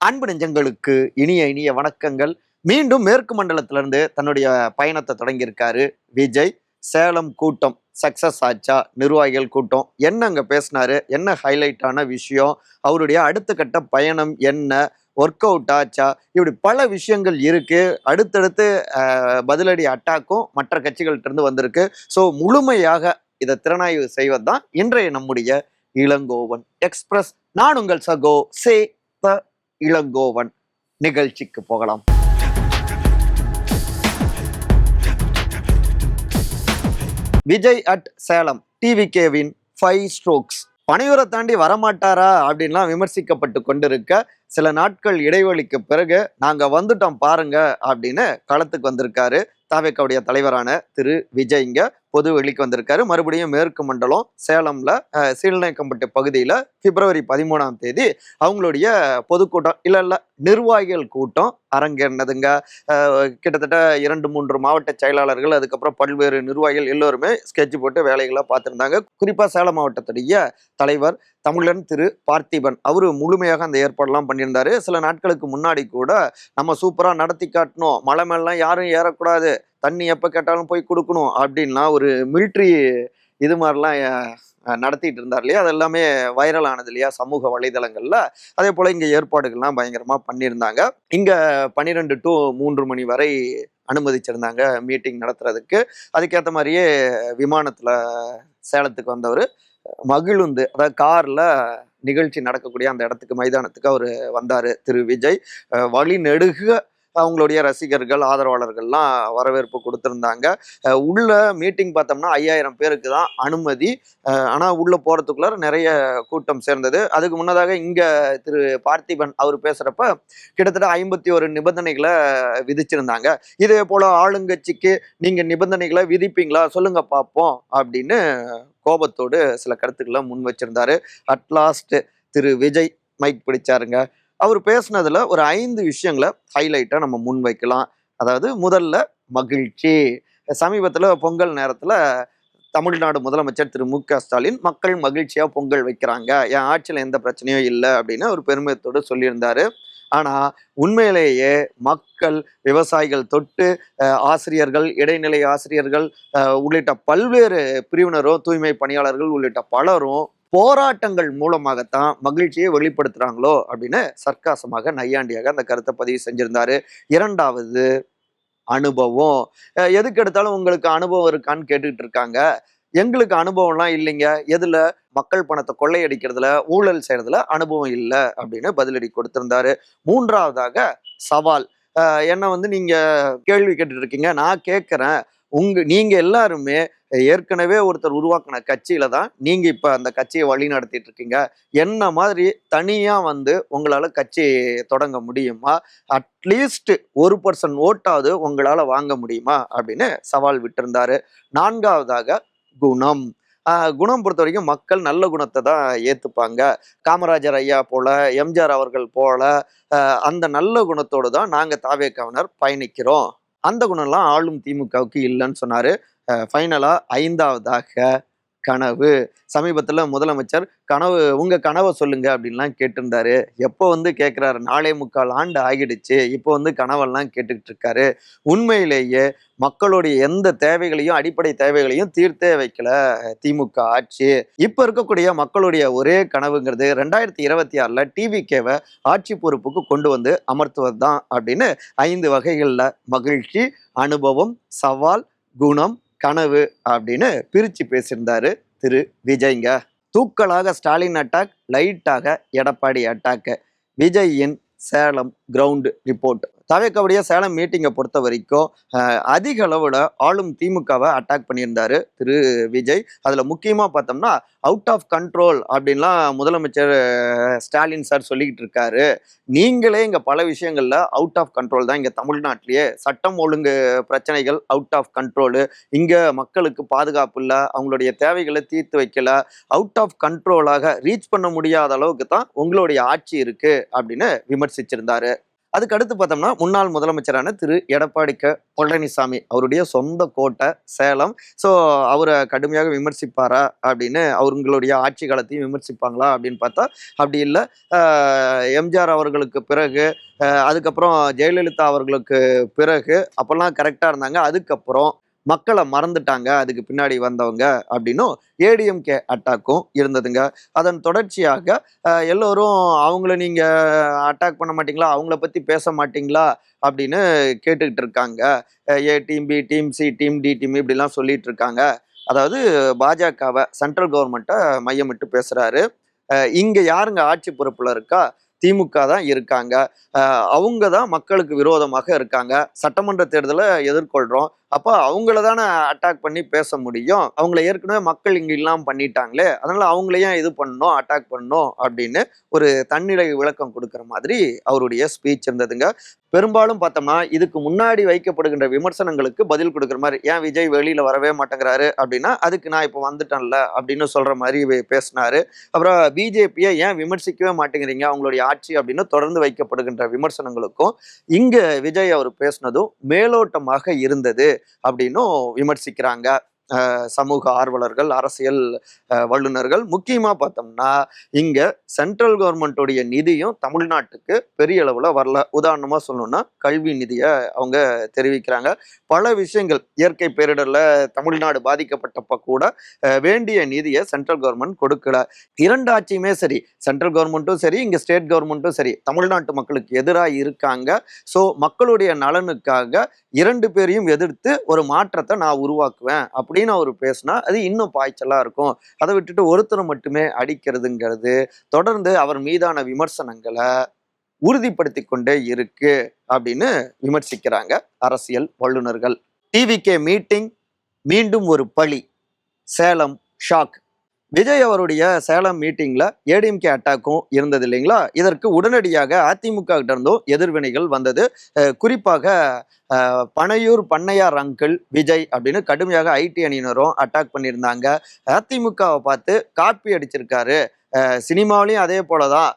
அன்பு நெஞ்சங்களுக்கு இனிய இனிய வணக்கங்கள். மீண்டும் மேற்கு மண்டலத்திலிருந்து தன்னுடைய பயணத்தை தொடங்கியிருக்காரு விஜய். சேலம் கூட்டம் சக்சஸ் ஆச்சா? நிர்வாகிகள் கூட்டம் என்ன அங்க பேசினாரு? என்ன ஹைலைட்டான விஷயம்? அவருடைய அடுத்த கட்ட பயணம் என்ன? ஒர்க் அவுட் ஆச்சா? இப்படி பல விஷயங்கள் இருக்கு. அடுத்தடுத்து பதிலடி அட்டாக்கும் மற்ற கட்சிகள்கிட்ட இருந்து வந்திருக்கு. ஸோ முழுமையாக இதை திறனாய்வு செய்வதுதான் இன்றைய நம்முடைய இளங்கோவன் எக்ஸ்பிரஸ். நான் உங்கள் சகோ சே த இளங்கோவன். நிகழ்ச்சிக்கு போகலாம். விஜய் அட் சேலம் டிவிகேவின் 5 ஸ்ட்ரோக்ஸ். பனையூரை தாண்டி வரமாட்டாரா அப்படின்லாம் விமர்சிக்கப்பட்டு கொண்டிருக்க, சில நாட்கள் இடைவெளிக்கு பிறகு நாங்க வந்துட்டோம் பாருங்க அப்படின்னு களத்துக்கு வந்திருக்காரு தாவேக்காவுடைய தலைவரான திரு விஜய்ங்க. பொது வெளிக்கு வந்திருக்காரு. மறுபடியும் மேற்கு மண்டலம் சேலம்ல சீலநாயக்கம்பட்டு பகுதியில பிப்ரவரி 13ஆம் தேதி அவங்களுடைய பொதுக்கூட்டம் இல்ல நிர்வாகிகள் கூட்டம் அரங்கேறினதுங்க. கிட்டத்தட்ட 2-3 மாவட்ட செயலாளர்கள், அதுக்கப்புறம் பல்வேறு நிர்வாகிகள் எல்லோருமே ஸ்கெட்ச் போட்டு வேலைகளை பார்த்துருந்தாங்க. குறிப்பா சேலம் மாவட்டத்துடைய தலைவர் தமிழன் திரு பார்த்திபன் அவரு முழுமையாக அந்த ஏற்பாடுலாம் பண்ணியிருந்தாரு. சில நாட்களுக்கு முன்னாடி கூட நம்ம சூப்பரா நடத்தி காட்டணும், மலை மேலாம் யாரும் ஏறக்கூடாது, தண்ணி எப்ப கேட்டாலும் போய் கொடுக்கணும் அப்படின்லாம் ஒரு மிலிட்ரி இது மாதிரிலாம் நடத்திட்டு இருந்தார் இல்லையா? அது எல்லாமே வைரல் ஆனது இல்லையா சமூக வலைதளங்கள்ல. அதே போல இங்க ஏற்பாடுகள்லாம் பயங்கரமா பண்ணியிருந்தாங்க. இங்க 12 to 3 மணி வரை அனுமதிச்சிருந்தாங்க மீட்டிங் நடத்துறதுக்கு. அதுக்கேற்ற மாதிரியே விமானத்துல சேலத்துக்கு வந்தவர் மகிழுந்து, அதாவது கார்ல நிகழ்ச்சி நடக்கக்கூடிய அந்த இடத்துக்கு மைதானத்துக்கு அவர் வந்தாரு திரு விஜய். வழி நெடுக அவங்களுடைய ரசிகர்கள் ஆதரவாளர்கள்லாம் வரவேற்பு கொடுத்துருந்தாங்க. உள்ள மீட்டிங் பார்த்தோம்னா 5000 பேருக்கு தான் அனுமதி. ஆனால் உள்ள போறதுக்குள்ள நிறைய கூட்டம் சேர்ந்தது. அதுக்கு முன்னதாக இங்க திரு பார்த்திபன் அவர் பேசுறப்ப கிட்டத்தட்ட 51 நிபந்தனைகளை விதிச்சிருந்தாங்க. இதே போல ஆளுங்கட்சிக்கு நீங்க நிபந்தனைகளை விதிப்பீங்களா சொல்லுங்க பார்ப்போம் அப்படின்னு கோபத்தோடு சில கருத்துக்களை முன் வச்சிருந்தாரு. அட்லாஸ்ட் திரு விஜய் மைக் பிடிச்சாருங்க. அவர் பேசுனதுல ஒரு 5 விஷயங்களை ஹைலைட்டா நம்ம முன் வைக்கலாம். அதாவது முதல்ல மகிழ்ச்சி. சமீபத்துல பொங்கல் நேரத்துல தமிழ்நாடு முதலமைச்சர் திரு மு.க.ஸ்டாலின் மக்கள் மகிழ்ச்சியா பொங்கல் வைக்கிறாங்க, என் ஆட்சியில எந்த பிரச்சனையும் இல்லை அப்படின்னு ஒரு பெருமிதத்தோடு சொல்லியிருந்தாரு. ஆனா உண்மையிலேயே மக்கள், விவசாயிகள் தொட்டு ஆசிரியர்கள், இடைநிலை ஆசிரியர்கள் உள்ளிட்ட பல்வேறு பிரிவினரும், தூய்மை பணியாளர்கள் உள்ளிட்ட பலரும் போராட்டங்கள் மூலமாகத்தான் மகிழ்ச்சியை வெளிப்படுத்துறாங்களோ அப்படின்னு சர்க்காசமாக நையாண்டியாக அந்த கருத்தை பதிவு செஞ்சிருந்தாரு. இரண்டாவது அனுபவம். எதுக்கு எடுத்தாலும் உங்களுக்கு அனுபவம் இருக்கான்னு கேட்டுக்கிட்டு இருக்காங்க. எங்களுக்கு அனுபவம்லாம் இல்லைங்க. எதுல? மக்கள் பணத்தை கொள்ளையடிக்கிறதுல, ஊழல் செய்யறதுல அனுபவம் இல்லை அப்படின்னு பதிலடி கொடுத்திருந்தாரு. மூன்றாவதாக சவால். என்ன நீங்க கேள்வி கேட்டுட்டு இருக்கீங்க, நான் கேட்கிறேன், நீங்க எல்லாருமே ஏற்கனவே ஒருத்தர் உருவாக்கின கட்சியில தான் நீங்க இப்ப அந்த கட்சியை வழி நடத்திட்டு இருக்கீங்க. என்ன மாதிரி தனியா உங்களால கட்சி தொடங்க முடியுமா? அட்லீஸ்ட் 1% ஓட்டாவது உங்களால வாங்க முடியுமா அப்படின்னு சவால் விட்டிருந்தாரு. நான்காவதாக குணம். குணம் பொறுத்த வரைக்கும் மக்கள் நல்ல குணத்தை தான் ஏத்துப்பாங்க. காமராஜர் ஐயா போல, எம்ஜிஆர் அவர்கள் போல அந்த நல்ல குணத்தோடு தான் நாங்க தாவேக்காவினர் பயணிக்கிறோம். அந்த குணம்லாம் ஆளும் திமுகவுக்கு இல்லைன்னு சொன்னாரு. ஃபைனலா 5வதாக கனவு. சமீபத்துல முதலமைச்சர் உங்க கனவை சொல்லுங்க அப்படின்லாம் கேட்டிருந்தாரு. எப்போ கேட்கிறாரு? 4.25 ஆண்டு ஆகிடுச்சு. இப்போ கனவெல்லாம் கேட்டுக்கிட்டு இருக்காரு. உண்மையிலேயே மக்களுடைய எந்த தேவைகளையும், அடிப்படை தேவைகளையும் தீர்த்தே வைக்கல திமுக ஆட்சி. இப்ப இருக்கக்கூடிய மக்களுடைய ஒரே கனவுங்கிறது 2026ல டிவிகேவை ஆட்சி பொறுப்புக்கு கொண்டு அமர்த்துவது தான் அப்படின்னு 5 வகைகள்ல மகிழ்ச்சி, அனுபவம், சவால், குணம், கனவு அப்படின்னு பிரிச்சு பேசியிருந்தாரு திரு விஜய்ங்க. தூக்கலாக ஸ்டாலின் அட்டாக், லைட்டாக எடப்பாடி அட்டாக். விஜயின் சேலம் கிரவுண்ட் ரிப்போர்ட். தவேக்காவுடைய சேலம் மீட்டிங்கை பொறுத்த வரைக்கும் அதிக அளவுல ஆளும் திமுகவை அட்டாக் பண்ணியிருந்தாரு திரு விஜய். அதுல முக்கியமா பார்த்தோம்னா அவுட் ஆஃப் கண்ட்ரோல் அப்படின்லாம் முதலமைச்சர் ஸ்டாலின் சார் சொல்லிக்கிட்டு இருக்காரு. நீங்களே இங்க பல விஷயங்கள்ல அவுட் ஆஃப் கண்ட்ரோல் தான். இங்க தமிழ்நாட்டிலேயே சட்டம் ஒழுங்கு பிரச்சனைகள் அவுட் ஆஃப் கண்ட்ரோலு. இங்க மக்களுக்கு பாதுகாப்பு இல்லை, அவங்களுடைய தேவைகளை தீர்த்து வைக்கல, அவுட் ஆஃப் கண்ட்ரோலாக ரீச் பண்ண முடியாத அளவுக்கு தான் உங்களுடைய ஆட்சி இருக்கு அப்படின்னு விமர்சிச்சிருந்தாரு. அதுக்கு அடுத்து பார்த்தோம்னா முன்னாள் முதலமைச்சரான திரு எடப்பாடி பழனிசாமி அவருடைய சொந்த கோட்டை சேலம். ஸோ அவரை கடுமையாக விமர்சிப்பாரா அப்படின்னு, அவங்களுடைய ஆட்சி காலத்தையும் விமர்சிப்பாங்களா அப்படின்னு பார்த்தா அப்படி இல்லை. எம்ஜிஆர் அவர்களுக்கு பிறகு, அதுக்கப்புறம் ஜெயலலிதா அவர்களுக்கு பிறகு அப்பெல்லாம் கரெக்டாக இருந்தாங்க. அதுக்கப்புறம் மக்களை மறந்துட்டாங்க அதுக்கு பின்னாடி வந்தவங்க அப்படின்னும் ஏடிஎம்கே அட்டாக்கும் இருந்ததுங்க. அதன் தொடர்ச்சியாக எல்லோரும் அவங்கள நீங்க அட்டாக் பண்ண மாட்டீங்களா, அவங்கள பத்தி பேச மாட்டீங்களா அப்படின்னு கேட்டுக்கிட்டு இருக்காங்க. A team, B team, C team, D team இப்படிலாம் சொல்லிட்டு இருக்காங்க. அதாவது பாஜகவை, சென்ட்ரல் கவர்மெண்ட்டை மையமிட்டு பேசுறாரு. இங்க யாருங்க ஆட்சி பொறுப்புல இருக்கா? திமுக தான் இருக்காங்க. அவங்க தான் மக்களுக்கு விரோதமாக இருக்காங்க. சட்டமன்ற தேர்தலை எதிர்கொள்றோம். அப்போ அவங்கள தானே அட்டாக் பண்ணி பேச முடியும். அவங்கள ஏற்கனவே மக்கள் இங்க இல்லாம பண்ணிட்டாங்களே, அதனால அவங்கள ஏன் இது பண்ணணும், அட்டாக் பண்ணணும் அப்படின்னு ஒரு தன்னிலை விளக்கம் கொடுக்குற மாதிரி அவருடைய ஸ்பீச் இருந்ததுங்க. பெரும்பாலும் பார்த்தோம்னா இதுக்கு முன்னாடி வைக்கப்படுகின்ற விமர்சனங்களுக்கு பதில் கொடுக்குற மாதிரி, ஏன் விஜய் வெளியில வரவே மாட்டேங்கிறாரு அப்படின்னா, அதுக்கு நான் இப்போ வந்துட்டேன்ல அப்படின்னு சொல்ற மாதிரி பேசினாரு. அப்புறம் பிஜேபியை ஏன் விமர்சிக்கவே மாட்டேங்கிறீங்க அவங்களுடைய ஆட்சி அப்படின்னு தொடர்ந்து வைக்கப்படுகின்ற விமர்சனங்களுக்கும் இங்க விஜய் அவர் பேசினதும் மேலோட்டமாக இருந்தது அப்படின்னும் விமர்சிக்கிறாங்க சமூக ஆர்வலர்கள், அரசியல் வல்லுநர்கள். முக்கியமா பார்த்தோம்னா இங்க சென்ட்ரல் கவர்மெண்ட்டுடைய நிதியும் தமிழ்நாட்டுக்கு பெரிய அளவுல வரல. உதாரணமா சொல்லணும்னா கல்வி நிதியை அவங்க தெரிவிக்கிறாங்க. பல விஷயங்கள், இயற்கை பேரிடர்ல தமிழ்நாடு பாதிக்கப்பட்டப்ப கூட வேண்டிய நிதியை சென்ட்ரல் கவர்மெண்ட் கொடுக்கல. இரண்டு ஆட்சியுமே சரி, சென்ட்ரல் கவர்மெண்ட்டும் சரி, இங்க ஸ்டேட் கவர்மெண்ட்டும் சரி, தமிழ்நாட்டு மக்களுக்கு எதிராக இருக்காங்க. ஸோ மக்களுடைய நலனுக்காக இரண்டு பேரையும் எதிர்த்து ஒரு மாற்றத்தை நான் உருவாக்குவேன் அப்படின்னு அவர் பேசினா அது இன்னும் பாய்ச்சலா இருக்கும். அதை விட்டுட்டு ஒருத்தரை மட்டுமே அடிக்கிறதுங்கிறது தொடர்ந்து அவர் மீதான விமர்சனங்களை உறுதிப்படுத்தி கொண்டே இருக்கு அப்படின்னு விமர்சிக்கிறாங்க அரசியல் வல்லுநர்கள். டிவிகே மீட்டிங் மீண்டும் ஒரு பழி, சேலம் ஷாக். விஜய் அவருடைய சேலம் மீட்டிங்ல ஏடிஎம்கே அட்டாக்கும் இருந்தது இல்லைங்களா? இதற்கு உடனடியாக அதிமுக கிட்ட இருந்தும் எதிர்வினைகள் வந்தது. குறிப்பாக பனையூர் பண்ணையார் அங்கிள் விஜய் அப்படின்னு கடுமையாக ஐடி அணியினரும் அட்டாக் பண்ணியிருந்தாங்க. அதிமுகவை பார்த்து காப்பி அடிச்சிருக்காரு. சினிமாவிலையும் அதே போலதான்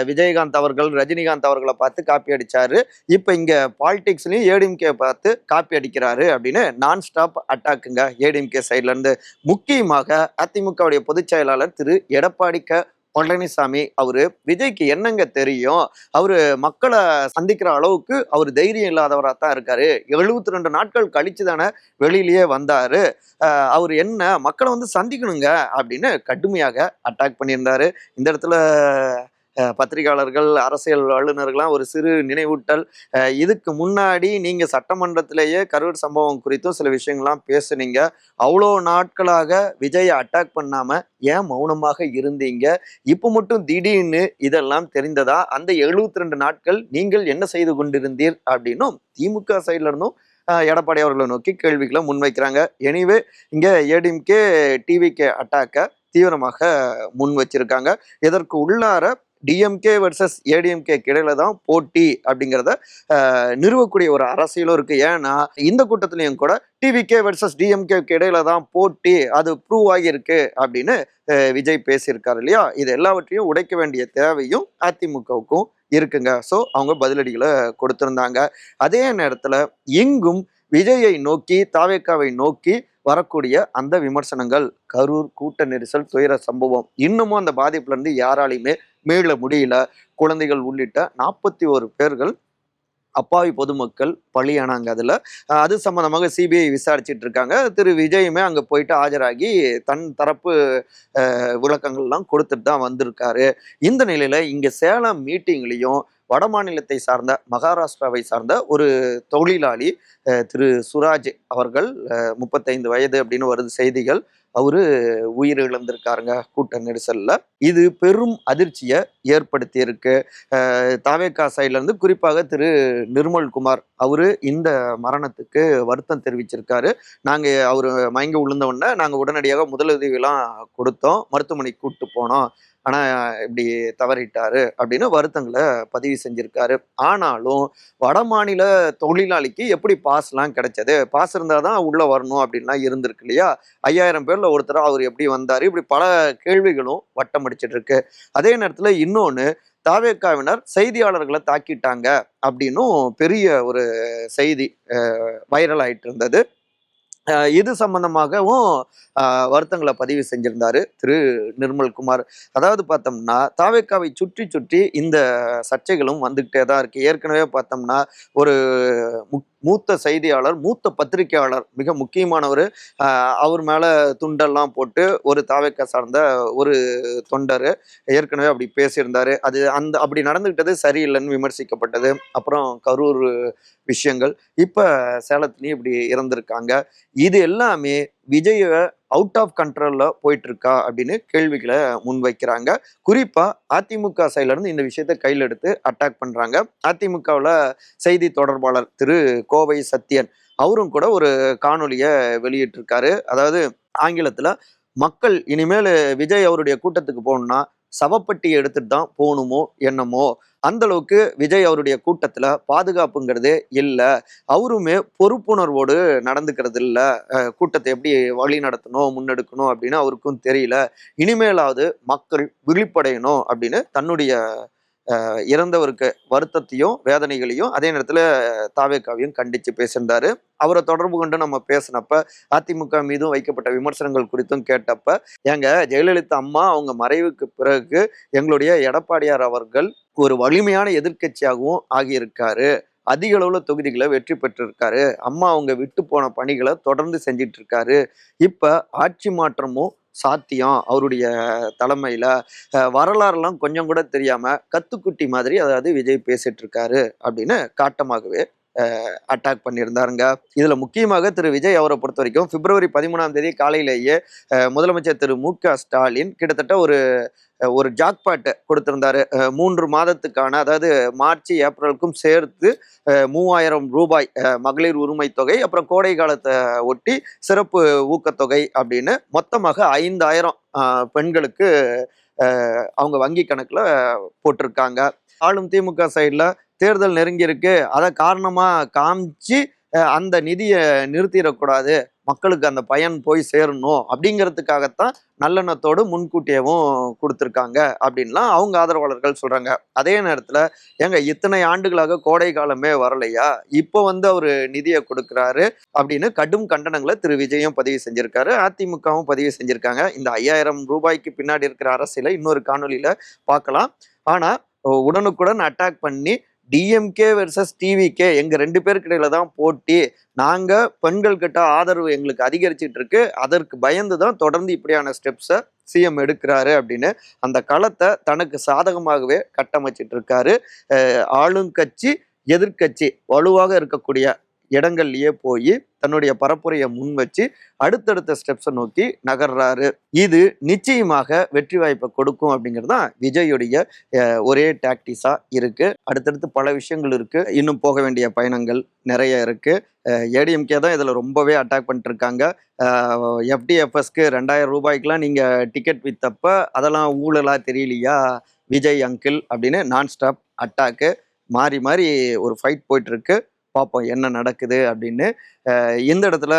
விஜயகாந்த் அவர்கள் ரஜினிகாந்த் அவர்களை பார்த்து காப்பி அடிச்சாரு. இப்ப இங்க பாலிடிக்ஸ்லயும் ஏடிஎம்கே பார்த்து காப்பி அடிக்கிறாரு அப்படின்னு நான் ஸ்டாப் அட்டாக்குங்க ஏடிஎம்கே சைட்ல இருந்து. முக்கியமாக அதிமுகவுடைய பொதுச் செயலாளர் திரு எடப்பாடி பழனிசாமி அவரு, விஜய்க்கு என்னங்க தெரியும், அவரு மக்களை சந்திக்கிற அளவுக்கு அவர் தைரியம் இல்லாதவராக தான் இருக்காரு. 72 நாட்கள் கழிச்சு தானே வெளியிலேயே வந்தாரு. அவர் என்ன மக்களை வந்து சந்திக்கணுங்க அப்படின்னு கடுமையாக அட்டாக் பண்ணியிருந்தாரு. இந்த இடத்துல பத்திரிகையாளர்கள், அரசியல் வல்லுநர்கள்லாம் ஒரு சிறு நினைவூட்டல். இதுக்கு முன்னாடி நீங்க சட்டமன்றத்திலேயே கரூர் சம்பவம் குறித்தும் சில விஷயங்கள்லாம் பேசுனீங்க. அவ்வளோ நாட்களாக விஜயை அட்டாக் பண்ணாம ஏன் மௌனமாக இருந்தீங்க? இப்போ மட்டும் திடீர்னு இதெல்லாம் தெரிந்ததா? அந்த 72 நாட்கள் நீங்கள் என்ன செய்து கொண்டிருந்தீர் அப்படின்னும் திமுக சைட்ல இருந்தும் எடப்பாடி அவர்களை நோக்கி கேள்விகளை முன்வைக்கிறாங்க. எனிவே இங்க ஏடிஎம்கே டிவிகே அட்டாக்க தீவிரமாக முன் வச்சிருக்காங்க. இதற்கு உள்ளார டிஎம்கே வர்சஸ் ஏடிஎம்கே இடையில தான் போட்டி அப்படிங்கிறத நிறுவக்கூடிய ஒரு அரசியலும் இருக்கு. ஏன்னா இந்த கூட்டத்திலையும் கூட டிவிகே வர்சஸ் டிஎம்கே இடையில தான் போட்டி, அது ப்ரூவ் ஆகியிருக்கு அப்படின்னு விஜய் பேசியிருக்காரு இல்லையா? இது எல்லாவற்றையும் உடைக்க வேண்டிய தேவையும் அதிமுகவுக்கும் இருக்குங்க. ஸோ அவங்க பதிலடிகளை கொடுத்திருந்தாங்க. அதே நேரத்துல எங்கும் விஜயை நோக்கி, தாவேக்காவை நோக்கி வரக்கூடிய அந்த விமர்சனங்கள், கரூர் கூட்ட நெரிசல் துயர சம்பவம் இன்னமும் அந்த பாதிப்புல இருந்து யாராலையுமே மீள முடியல. குழந்தைகள் உள்ளிட்ட 41 பேர்கள், அப்பாவி பொதுமக்கள் பலியானாங்க. அது சம்பந்தமாக சிபிஐ விசாரிச்சுட்டு இருக்காங்க. திரு விஜயுமே அங்க போயிட்டு ஆஜராகி தன் தரப்பு விளக்கங்கள்லாம் கொடுத்துட்டு தான் வந்திருக்காரு. இந்த நிலையில இங்க சேலம் மீட்டிங்லையும் வட மாநிலத்தை சார்ந்த, மகாராஷ்டிராவை சார்ந்த ஒரு தொழிலாளி திரு சுராஜ் அவர்கள், 35 வயது அப்படின்னு வருது செய்திகள், அவரு உயிரிழந்திருக்காருங்க கூட்ட நெரிசல்ல. இது பெரும் அதிர்ச்சியை ஏற்படுத்தி இருக்கு. தாவேகா சைட்ல இருந்து குறிப்பாக திரு நிர்மல்குமார் அவரு இந்த மரணத்துக்கு வருத்தம் தெரிவிச்சிருக்காரு. நாங்க அவரு மயங்கி விழுந்த உடனே நாங்க உடனடியாக முதலுதவியெல்லாம் கொடுத்தோம், மருத்துவமனைக்கு கூப்பிட்டு போனோம், ஆனா இப்படி தவறிட்டாரு அப்படின்னு வருத்தங்களை பதிவு செஞ்சிருக்காரு. ஆனாலும் வட மாநில தொழிலாளிக்கு எப்படி பாஸ்லாம் கிடைச்சது? பாஸ் இருந்தாதான் உள்ள வரணும் அப்படின்லாம் இருந்திருக்கு இல்லையா? 5000 பேர்ல ஒருத்தர் அவர் எப்படி வந்தாரு? இப்படி பல கேள்விகளும் வட்டம் அடிச்சிட்டு இருக்கு. அதே நேரத்துல இன்னொன்னு, தாவேக்காவினர் செய்தியாளர்களை தாக்கிட்டாங்க அப்படின்னும் பெரிய ஒரு செய்தி வைரல் ஆயிட்டு இருந்தது. இது சம்பந்தமாகவும் வருத்தங்களை பதிவு செஞ்சிருந்தாரு திரு நிர்மல்குமார். அதாவது பார்த்தோம்னா தாவேக்காவை சுற்றி சுற்றி இந்த சர்ச்சைகளும் வந்துகிட்டே தான் இருக்கு. ஏற்கனவே பார்த்தோம்னா ஒரு மூத்த செய்தியாளர், மூத்த பத்திரிகையாளர், மிக முக்கியமானவர், அவர் மேல துண்டெல்லாம் போட்டு ஒரு தாவேக்கா சார்ந்த ஒரு தொண்டர் ஏற்கனவே அப்படி பேசியிருந்தாரு. அது அப்படி நடந்துகிட்டது சரியில்லைன்னு விமர்சிக்கப்பட்டது. அப்புறம் கரூர் விஷயங்கள், இப்ப சேலத்துலயும் இப்படி இறந்திருக்காங்க. இது எல்லாமே விஜய அவுட் ஆஃப் கண்ட்ரோல்ல போயிட்டு இருக்கா அப்படின்னு கேள்விகளை முன்வைக்கிறாங்க. குறிப்பா அதிமுக சைட்ல இருந்து இந்த விஷயத்தை கையில் எடுத்து அட்டாக் பண்றாங்க. அதிமுகவுல செய்தி தொடர்பாளர் திரு கோவை சத்யன் அவரும் கூட ஒரு காணொலியை வெளியிட்டிருக்காரு. அதாவது ஆங்கிலத்துல, மக்கள் இனிமேல் விஜய் அவருடைய கூட்டத்துக்கு போகணும்னா சவப்பட்டியை எடுத்துட்டு தான் போகணுமோ என்னமோ, அந்த அளவுக்கு விஜய் அவருடைய கூட்டத்துல பாதுகாப்புங்கிறதே இல்லை, அவருமே பொறுப்புணர்வோடு நடந்துக்கிறது இல்லை, கூட்டத்தை எப்படி வழி நடத்தணும் முன்னெடுக்கணும் அப்படின்னு அவருக்கும் தெரியல, இனிமேலாவது மக்கள் விழிப்படையணும் அப்படின்னு தன்னுடைய இறந்தவருக்கு வருத்தத்தையும் வேதனைகளையும் அதே நேரத்துல தாவேக்காவையும் கண்டிச்சு பேசியிருந்தாரு. அவரை தொடர்பு கொண்டு நம்ம பேசினப்ப அதிமுக மீதும் வைக்கப்பட்ட விமர்சனங்கள் குறித்தும் கேட்டப்ப, ஏங்க ஜெயலலிதா அம்மா அவங்க மறைவுக்கு பிறகு எங்களுடைய எடப்பாடியார் அவர்கள் ஒரு வலிமையான எதிர்க்கட்சியாகவும் ஆகியிருக்காரு, அதிக அளவுல தொகுதிகளை வெற்றி பெற்றிருக்காரு, அம்மா அவங்க விட்டு போன பணிகளை தொடர்ந்து செஞ்சிட்டு இருக்காரு, இப்ப ஆட்சி மாற்றமும் சாத்தியம் அவருடைய தலைமையில, வரலாறுலாம் கொஞ்சம் கூட தெரியாம கத்துக்குட்டி மாதிரி அதாவது விஜய் பேசிட்டு இருக்காரு அப்படின்னு காட்டமாகவே அட்டாக் பண்ணியிருந்தாருங்க. இதுல முக்கியமாக திரு விஜய் அவரை பொறுத்த வரைக்கும் பிப்ரவரி 13 காலையிலேயே முதலமைச்சர் திரு மு.க. ஸ்டாலின் கிட்டத்தட்ட ஒரு ஜாக்பாட் கொடுத்திருந்தாரு. 3 மாதத்துக்கான, அதாவது மார்ச் ஏப்ரலுக்கும் சேர்த்து 3000 ரூபாய் மகளிர் உரிமை தொகை, அப்புறம் கோடை காலத்தை ஒட்டி சிறப்பு ஊக்கத்தொகை அப்படின்னு மொத்தமாக 5000 பெண்களுக்கு அவங்க வங்கி கணக்குல போட்டிருக்காங்க. ஆளும் திமுக சைட்ல தேர்தல் நெருங்கி இருக்கு, அதை காரணமா காமிச்சு அந்த நிதியை நிறுத்திடக்கூடாது, மக்களுக்கு அந்த பயன் போய் சேரணும் அப்படிங்கிறதுக்காகத்தான் நல்லெண்ணத்தோடு முன்கூட்டியவும் கொடுத்துருக்காங்க அப்படின்லாம் அவங்க ஆதரவாளர்கள் சொல்றாங்க. அதே நேரத்துல, ஏங்க இத்தனை ஆண்டுகளாக கோடை காலமே வரலையா, இப்போ அவரு நிதியை கொடுக்குறாரு அப்படின்னு கடும் கண்டனங்களை திரு விஜயும் பதிவு செஞ்சிருக்காரு, அதிமுகவும் பதிவு செஞ்சிருக்காங்க. இந்த 5000 ரூபாய்க்கு பின்னாடி இருக்கிற அரசியலை இன்னொரு காணொலியில பார்க்கலாம். ஆனா உடனுக்குடன் அட்டாக் பண்ணி டிஎம்கே வெர்சஸ் டிவிகே எங்க 2 பேருக்கு இடையில தான் போட்டி, நாங்க பெண்கள் கிட்ட ஆதரவு எங்களுக்கு அதிகரிச்சுட்டு இருக்கு, அதற்கு பயந்து தான் தொடர்ந்து இப்படியான ஸ்டெப்ஸை சிஎம் எடுக்கிறாரு அப்படின்னு அந்த களத்தை தனக்கு சாதகமாகவே கட்டமைச்சிட்டு இருக்காரு. ஆளுங்கட்சி எதிர்கட்சி வலுவாக இருக்கக்கூடிய இடங்கள்லயே போய் தன்னுடைய பரப்புரையை முன் வச்சு அடுத்தடுத்த ஸ்டெப்ஸை நோக்கி நகர்றாரு. இது நிச்சயமாக வெற்றி வாய்ப்பை கொடுக்கும் அப்படிங்கிறது தான் விஜயுடைய ஒரே டாக்டிஸா இருக்கு. அடுத்தடுத்து பல விஷயங்கள் இருக்கு, இன்னும் போக வேண்டிய பயணங்கள் நிறைய இருக்கு. ஏடிஎம்கே தான் இதுல ரொம்பவே அட்டாக் பண்ணிட்டு இருக்காங்க. எஃப்டிஎஃப்எஸ்க்கு 2000 ரூபாய்க்குலாம் நீங்க டிக்கெட் வித்தப்ப அதெல்லாம் ஊழலா தெரியலையா விஜய் அங்கிள் அப்படின்னு நான் ஸ்டாப் அட்டாக்கு மாறி மாறி ஒரு ஃபைட் போயிட்டு இருக்கு. பார்ப்போம் என்ன நடக்குது அப்படின்னு. இந்த இடத்துல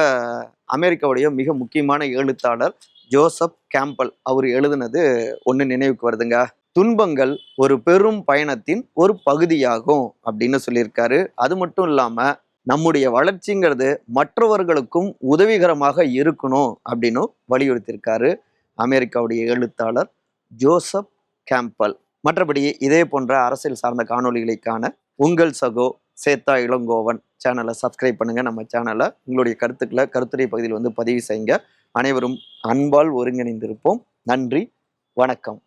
அமெரிக்காவுடைய மிக முக்கியமான எழுத்தாளர் ஜோசப் கேம்பல் அவர் எழுதுனது ஒன்று நினைவுக்கு வருதுங்க. துன்பங்கள் ஒரு பெரும் பயணத்தின் ஒரு பகுதியாகும் அப்படின்னு சொல்லியிருக்காரு. அது மட்டும் இல்லாம நம்முடைய வளர்ச்சிங்கிறது மற்றவர்களுக்கும் உதவிகரமாக இருக்கணும் அப்படின்னு வலியுறுத்தியிருக்காரு அமெரிக்காவுடைய எழுத்தாளர் ஜோசப் கேம்பல். மற்றபடி இதே போன்ற அரசியல் சார்ந்த காணொலிகளுக்கான உங்கள் சகோ சேத்தா இளங்கோவன் சேனலை சப்ஸ்கிரைப் பண்ணுங்க. நம்ம சேனலை உங்களுடைய கருத்துக்களை கருத்துரை பகுதியில் பதிவு செய்யுங்க. அனைவரும் அன்பால் ஒருங்கிணைந்திருப்போம். நன்றி, வணக்கம்.